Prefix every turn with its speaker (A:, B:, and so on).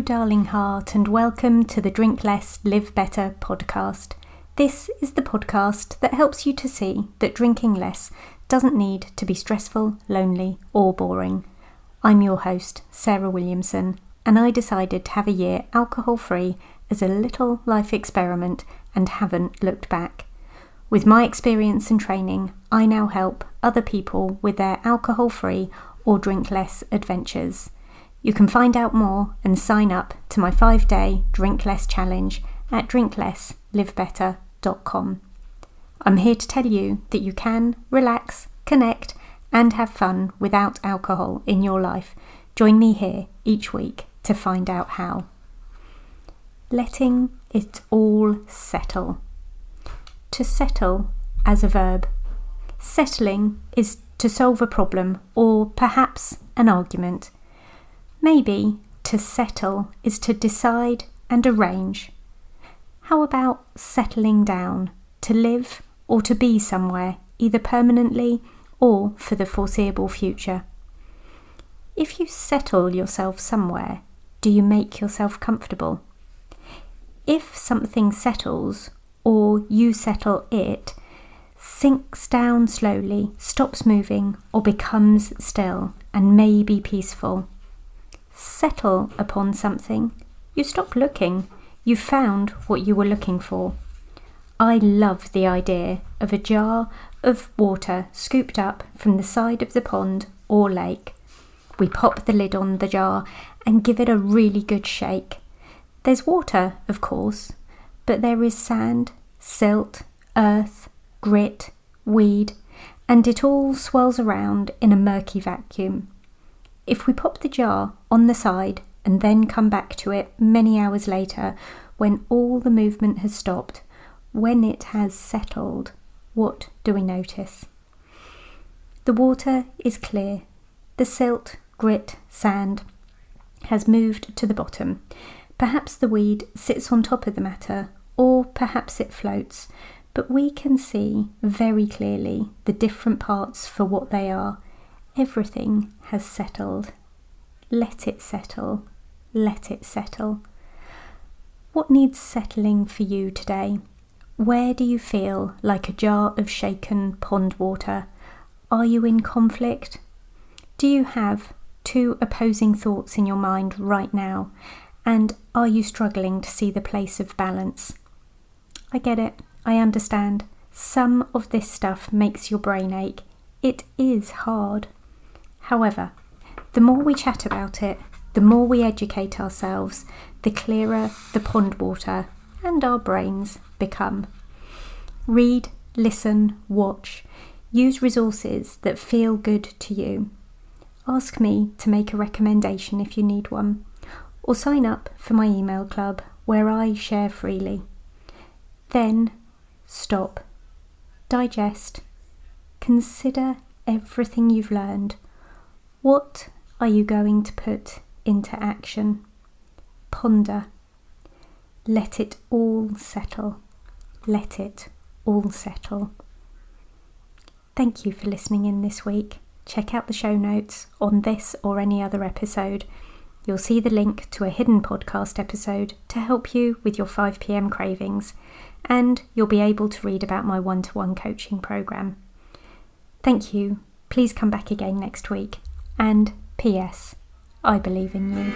A: Hello, darling heart, and welcome to the Drink Less, Live Better podcast. This is the podcast that helps you to see that drinking less doesn't need to be stressful, lonely, or boring. I'm your host, Sarah Williamson, and I decided to have a year alcohol-free as a little life experiment and haven't looked back. With my experience and training, I now help other people with their alcohol-free or drink less adventures. You can find out more and sign up to my 5-day Drink Less Challenge at drinklesslivebetter.com. I'm here to tell you that you can relax, connect, and have fun without alcohol in your life. Join me here each week to find out how. Letting it all settle. To settle as a verb. Settling is to solve a problem or perhaps an argument. Maybe to settle is to decide and arrange. How about settling down, to live or to be somewhere, either permanently or for the foreseeable future? If you settle yourself somewhere, do you make yourself comfortable? If something settles, or you settle it, sinks down slowly, stops moving, or becomes still and may be peaceful. Settle upon something, you stop looking, you found what you were looking for. I love the idea of a jar of water scooped up from the side of the pond or lake. We pop the lid on the jar and give it a really good shake. There's water, of course, but there is sand, silt, earth, grit, weed, and it all swirls around in a murky vacuum. If we pop the jar on the side and then come back to it many hours later, when all the movement has stopped, when it has settled, what do we notice? The water is clear. The silt, grit, sand has moved to the bottom. Perhaps the weed sits on top of the matter, or perhaps it floats, but we can see very clearly the different parts for what they are. Everything has settled. Let it settle. Let it settle. What needs settling for you today? Where do you feel like a jar of shaken pond water? Are you in conflict? Do you have two opposing thoughts in your mind right now? And are you struggling to see the place of balance? I get it. I understand. Some of this stuff makes your brain ache. It is hard. However, the more we chat about it, the more we educate ourselves, the clearer the pond water and our brains become. Read, listen, watch. Use resources that feel good to you. Ask me to make a recommendation if you need one, or sign up for my email club where I share freely. Then stop, digest, consider everything you've learned. What are you going to put into action? Ponder. Let it all settle. Let it all settle. Thank you for listening in this week. Check out the show notes on this or any other episode. You'll see the link to a hidden podcast episode to help you with your 5 p.m. cravings, and you'll be able to read about my one-to-one coaching program. Thank you. Please come back again next week. And P.S. I believe in you.